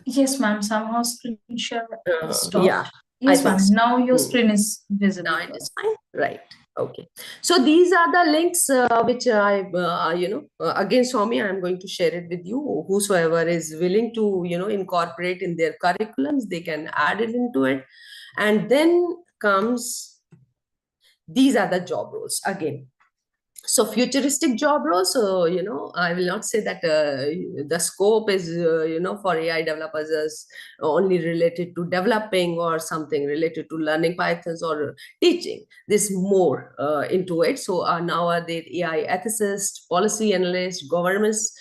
Yes, ma'am. Somehow screen share stopped. Yeah. Yes, ma'am. Now your screen is visible. Now it is fine. Right. Okay. So these are the links which I, again, Swami, I'm going to share it with you. Whosoever is willing to, incorporate in their curriculums, they can add it into it. And then comes, these are the job roles again. So futuristic job roles, so I will not say that the scope is for AI developers is only related to developing or something related to learning Pythons or teaching. There's more into it. So now are there AI ethicist, policy analyst, governance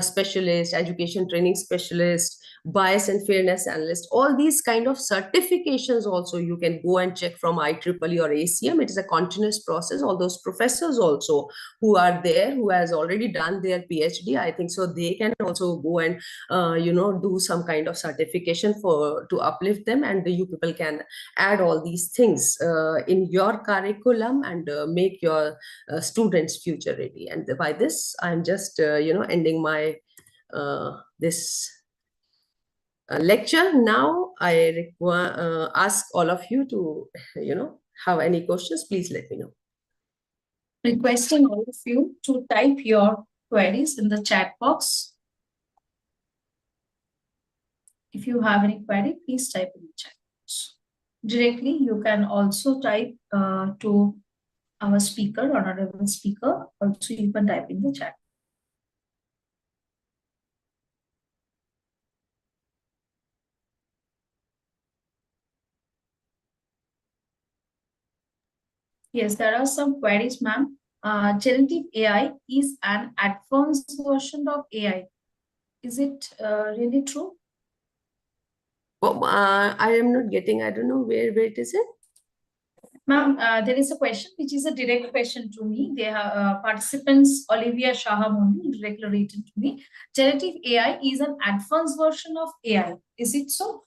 specialist, education training specialist, bias and fairness analyst. All these kind of certifications also you can go and check from IEEE or ACM. It is a continuous process. All those professors also who are there, who has already done their PhD, I think so they can also go and do some kind of certification to uplift them, and you people can add all these things in your curriculum and make your students future ready. And by this I'm just ending my this lecture. Now I ask all of you to, have any questions, please let me know. Requesting all of you to type your queries in the chat box. If you have any query, please type in the chat box. Directly, you can also type to our speaker, honorable speaker. Also, you can type in the chat. Yes, there are some queries, ma'am. Generative AI is an advanced version of AI. Is it really true? Well, I am not getting, I don't know where it is it. Ma'am, there is a question which is a direct question to me. They have participants, Olivia Shahamundi, directly written to me. Generative AI is an advanced version of AI. Is it so?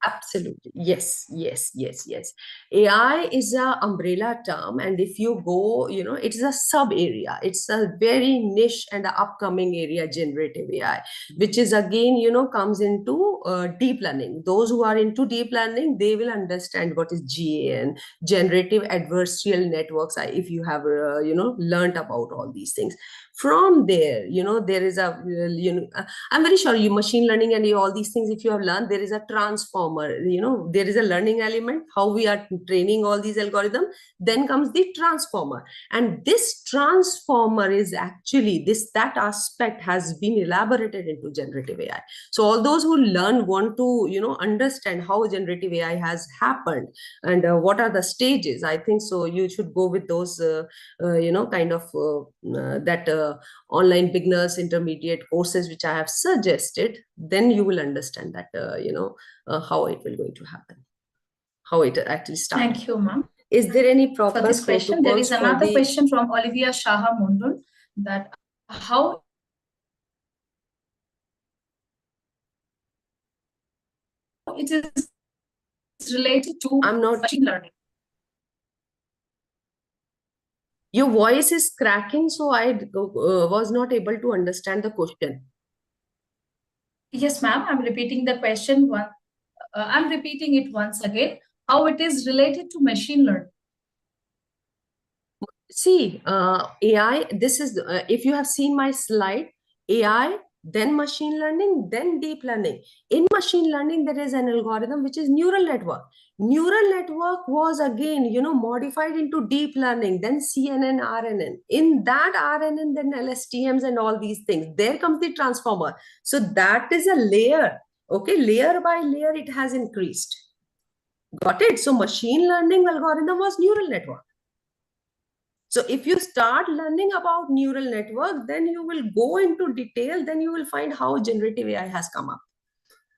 Absolutely. Yes, yes, yes, yes. AI is a umbrella term, and if you go, it is a sub area. It's a very niche and a upcoming area, generative AI, which is again, comes into deep learning. Those who are into deep learning, they will understand what is GAN, generative adversarial networks. If you have, learned about all these things. From there, there is a, I'm very sure you machine learning and all these things, if you have learned, there is a transformer, there is a learning element, how we are training all these algorithms. Then comes the transformer. And this transformer is actually that aspect has been elaborated into generative AI. So all those who learn want to, understand how generative AI has happened and what are the stages. I think so you should go with those, kind of that online beginners intermediate courses which I have suggested. Then you will understand that how it will going to happen, how it actually started. Thank you, ma'am. Is there any proper For this question, there is protocols for another the question from Olivia Shahamundi that how it is related to I'm not machine learning. Your voice is cracking, so I was not able to understand the question. Yes, ma'am. I'm repeating the question one. I'm repeating it once again. How it is related to machine learning? See, AI, this is, if you have seen my slide, AI, then machine learning, then deep learning. In machine learning, there is an algorithm which is neural network. Neural network was again, modified into deep learning, then CNN, RNN. In that RNN, then LSTMs and all these things. There comes the transformer. So that is a layer. Okay, layer by layer, it has increased. Got it? So machine learning algorithm was neural network. So if you start learning about neural network, then you will go into detail, then you will find how generative AI has come up,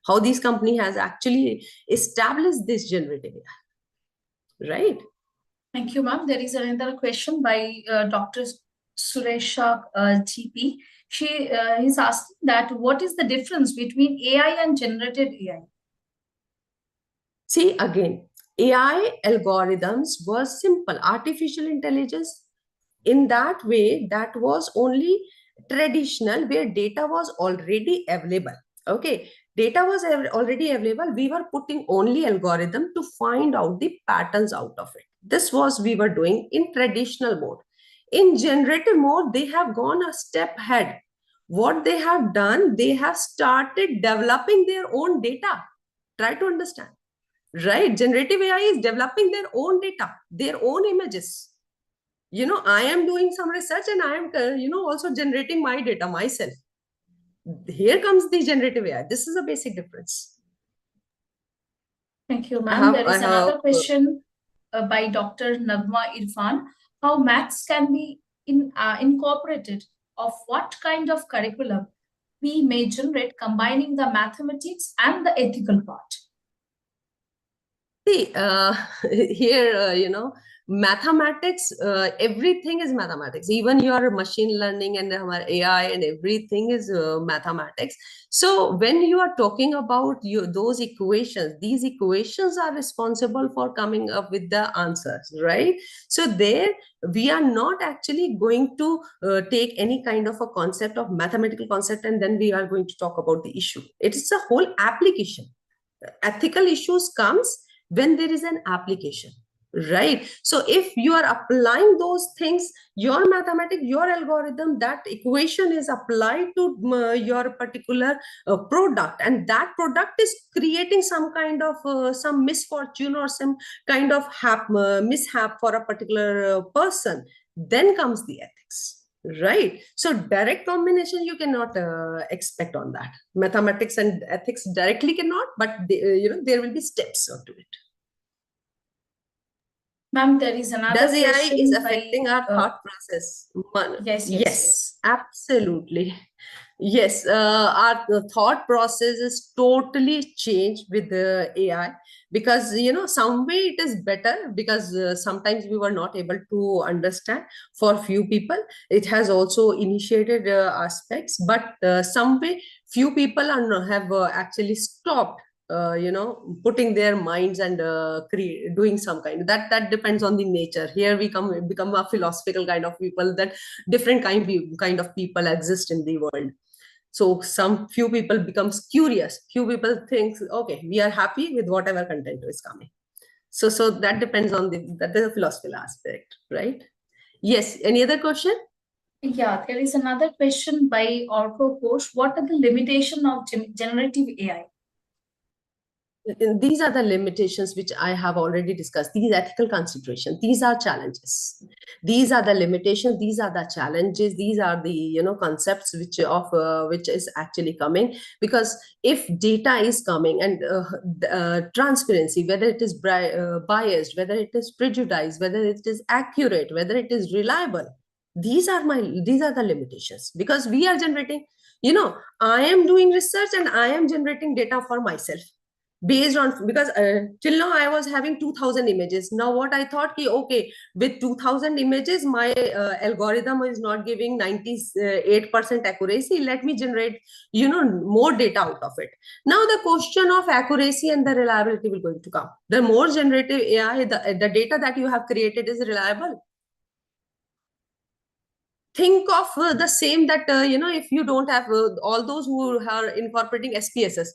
how this company has actually established this generative AI, right? Thank you, ma'am. There is another question by Dr. Suresha GP. She is asking that what is the difference between AI and generative AI? See, again, AI algorithms were simple. Artificial intelligence, in that way, that was only traditional, where data was already available. Okay, data was already available. We were putting only algorithm to find out the patterns out of it. This was we were doing in traditional mode. In generative mode, they have gone a step ahead. What they have done, they have started developing their own data. Try to understand. Right? Generative AI is developing their own data, their own images. I am doing some research and I am, also generating my data myself. Here comes the generative AI. This is a basic difference. Thank you, ma'am. There is another question by Dr. Nagma Irfan. How maths can be incorporated of what kind of curriculum we may generate combining the mathematics and the ethical part? See, here, mathematics, everything is mathematics. Even your machine learning and our AI and everything is mathematics. So when you are talking about those equations, these equations are responsible for coming up with the answers, right? So there, we are not actually going to take any kind of a concept of mathematical concept and then we are going to talk about the issue. It is a whole application. Ethical issues comes when there is an application, right? So if you are applying those things, your mathematics, your algorithm, that equation is applied to your particular product, and that product is creating some kind of some misfortune or some kind of mishap for a particular person, then comes the ethics, right? So direct combination you cannot expect on that. Mathematics and ethics directly cannot, but there will be steps onto it. Ma'am, there is another Does AI question is by, affecting our thought process? Yes. Absolutely. Yes, our thought process is totally changed with the AI, because some way it is better, because sometimes we were not able to understand. For few people it has also initiated aspects, but some way few people have actually stopped putting their minds and doing some that depends on the nature. Here we become a philosophical kind of people, that different kind of people exist in the world. So some few people becomes curious, few people think, okay, we are happy with whatever content is coming. So that depends on that is a philosophical aspect, right? Yes, any other question? Yeah, there is another question by Orko Ghosh. What are the limitation of generative AI? These are the limitations which I have already discussed. These ethical considerations, these are challenges. These are the limitations. These are the challenges. These are the concepts which is actually coming. Because if data is coming and transparency, whether it is biased, whether it is prejudiced, whether it is accurate, whether it is reliable, these are the limitations. Because we are generating, I am doing research and I am generating data for myself based on, because till now I was having 2000 images. Now what I thought, okay, with 2000 images my algorithm is not giving 98% accuracy, let me generate more data out of it. Now the question of accuracy and the reliability will going to come. The more generative AI, the data that you have created is reliable. Think of the same, that if you don't have all those who are incorporating SPSS.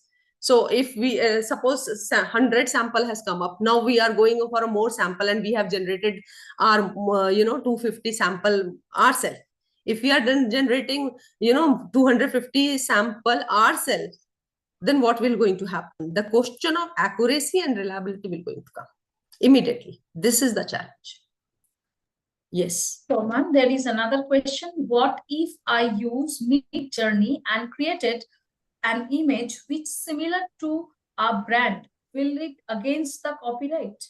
So if we suppose 100 sample has come up, now we are going for a more sample and we have generated our 250 sample ourselves. If we are then generating 250 sample ourselves, then what will going to happen? The question of accuracy and reliability will going to come immediately. This is the challenge. Yes. So, ma'am, there is another question. What if I use Midjourney and created an image which is similar to a brand? Will it against the copyright?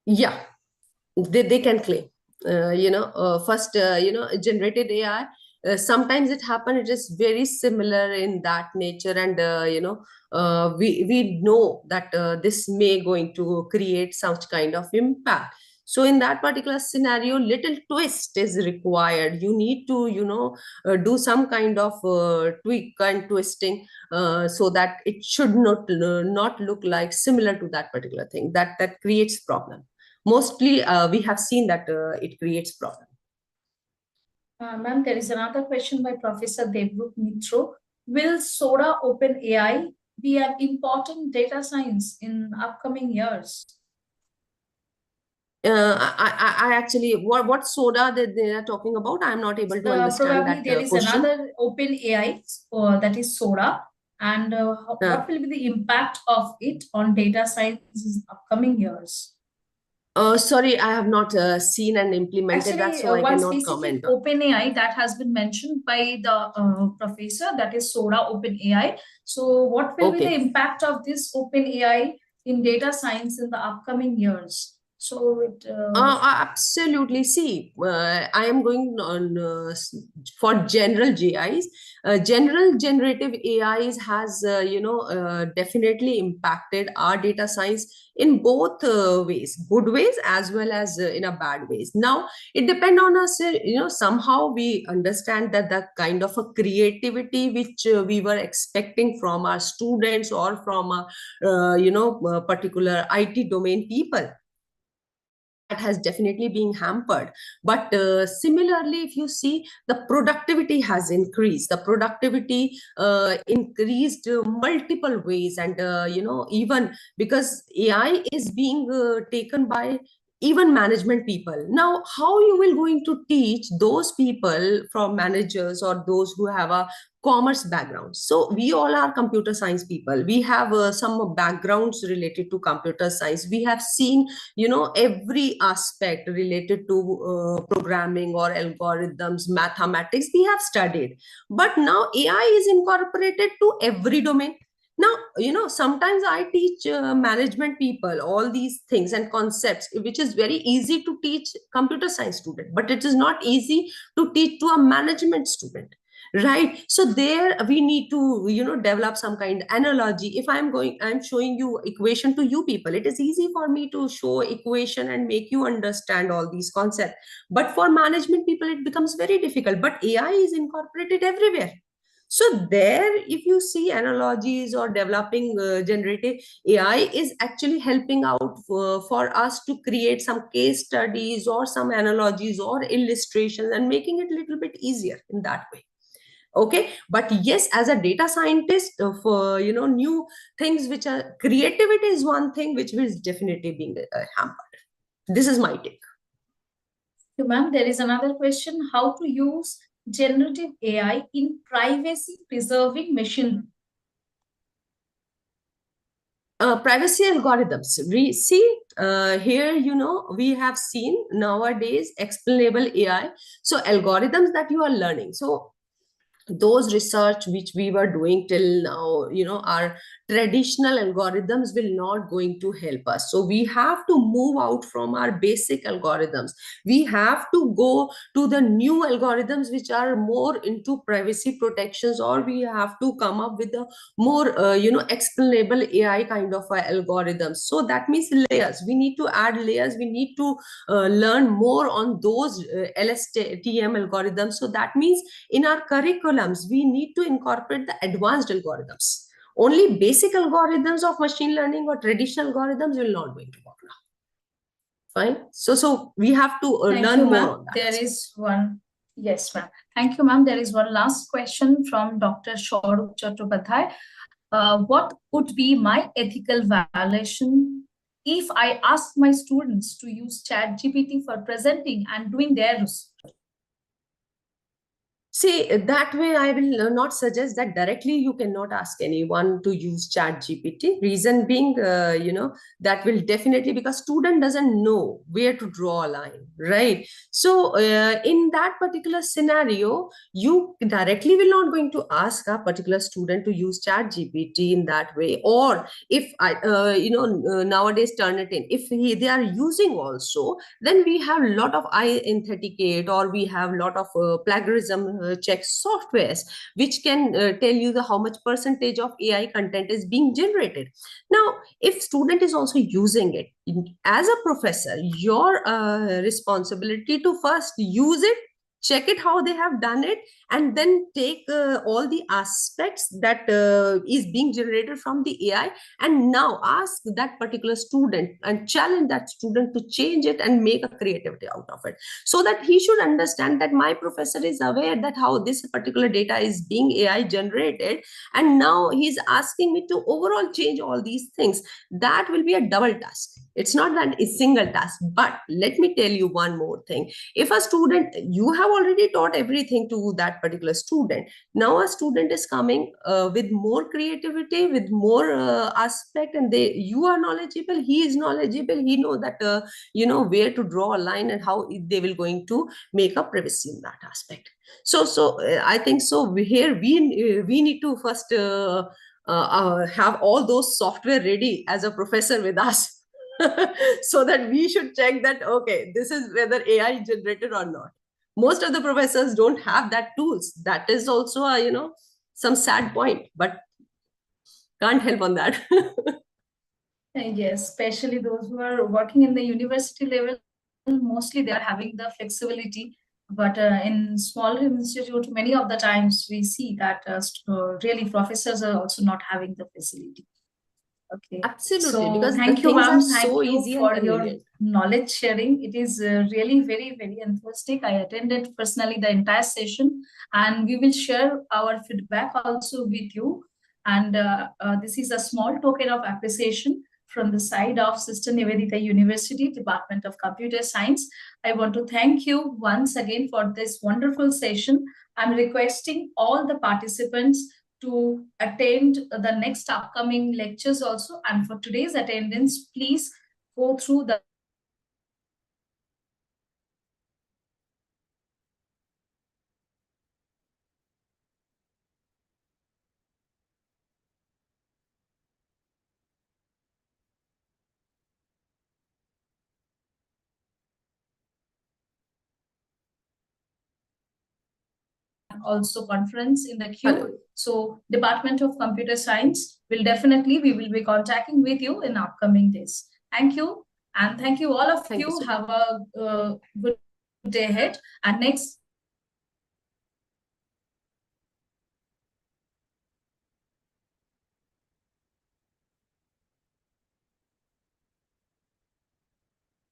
Yeah, they can claim. First, generated AI. Sometimes it happen. It is very similar in that nature, and we know that this may going to create such kind of impact. So in that particular scenario, little twist is required. You need to do some kind of tweak and twisting, so that it should not look like similar to that particular thing. That creates problem. Mostly we have seen that it creates problem. Ma'am, there is another question by Professor Devrut Mitro. Will SODA Open AI be an important data science in upcoming years? I actually, what SODA that they are talking about, I'm not able to understand Probably that there is question. another Open AI that is SODA, and what will be the impact of it on data science in upcoming years? Sorry, I have not seen and implemented that, so I one cannot specific comment on. OpenAI that has been mentioned by the professor, that is SODA OpenAI. So, what will be the impact of this OpenAI in data science in the upcoming years? So it Absolutely. See, I am going on for general GIs. General generative AIs has, definitely impacted our data science in both ways, good ways as well as in a bad ways. Now, it depends on us. Somehow we understand that the kind of a creativity which we were expecting from our students or from particular IT domain people, that has definitely been hampered. But similarly, if you see, the productivity has increased. The productivity increased multiple ways, and even because AI is being taken by even management people. Now, how you will going to teach those people from managers or those who have a commerce background? So we all are computer science people. We have some backgrounds related to computer science. We have seen every aspect related to programming or algorithms, mathematics, we have studied. But now AI is incorporated to every domain. Now, sometimes I teach management people all these things and concepts, which is very easy to teach computer science student, but it is not easy to teach to a management student, right? So there we need to develop some kind of analogy. If I'm showing you equation to you people, it is easy for me to show equation and make you understand all these concepts. But for management people it becomes very difficult. But AI is incorporated everywhere. So there, if you see analogies or developing generative AI is actually helping out for us to create some case studies or some analogies or illustrations and making it a little bit easier in that way. Okay, but yes, as a data scientist, for new things which are creativity is one thing which is definitely being hampered. This is my take. Ma'am, there is another question: how to use generative AI in privacy preserving machine? Privacy algorithms. We see here, we have seen nowadays explainable AI. So algorithms that you are learning. So those research which we were doing till now, our traditional algorithms will not going to help us. So we have to move out from our basic algorithms. We have to go to the new algorithms which are more into privacy protections, or we have to come up with a more explainable AI kind of algorithms. So that means layers. We need to add layers. We need to learn more on those LSTM algorithms. So that means in our curriculums we need to incorporate the advanced algorithms. Only basic algorithms of machine learning or traditional algorithms will not going to work now. Fine. So we have to learn more on that. There is one. Yes, ma'am. Thank you, ma'am. There is one last question from Dr. Shaurup Chattopadhyay. What would be my ethical violation if I ask my students to use ChatGPT for presenting and doing their research? See, that way I will not suggest that directly. You cannot ask anyone to use chat GPT. Reason being, that will definitely, because student doesn't know where to draw a line, right? So in that particular scenario, you directly will not going to ask a particular student to use chat GPT in that way. Or if I, nowadays Turnitin, if they are using also, then we have a lot of authenticate, or we have a lot of plagiarism check softwares which can tell you the how much percentage of AI content is being generated. Now, if student is also using it, as a professor, your responsibility to first use it, check it how they have done it, and then take all the aspects that is being generated from the AI, and now ask that particular student and challenge that student to change it and make a creativity out of it, so that he should understand that my professor is aware that how this particular data is being AI generated, and now he's asking me to overall change all these things. That will be a double task. It's not that a single task. But let me tell you one more thing. If a student, you have already taught everything to that particular student, now a student is coming with more creativity, with more aspect, and you are knowledgeable, he is knowledgeable, he know that where to draw a line and how they will going to make a privacy in that aspect. So I think so here we need to first have all those software ready as a professor with us. so that we should check that, okay, this is whether AI generated or not. Most of the professors don't have that tools. That is also a, some sad point, but can't help on that. Yes, especially those who are working in the university level, mostly they are having the flexibility. But in smaller institute, many of the times we see that really professors are also not having the facility. Okay. Absolutely, So because the thank you, things are ma'am. Thank so you easy and for your convenient. knowledge sharing. It is really very, very enthusiastic. I attended personally the entire session, and we will share our feedback also with you. And this is a small token of appreciation from the side of Sister Nivedita University, Department of Computer Science. I want to thank you once again for this wonderful session. I'm requesting all the participants to attend the next upcoming lectures also. And for today's attendance, please go through the also conference in the queue. Hello. So Department of Computer Science we will be contacting with you in upcoming days. Thank you. And thank you all of Thank you you. so much. Have a good day ahead. And next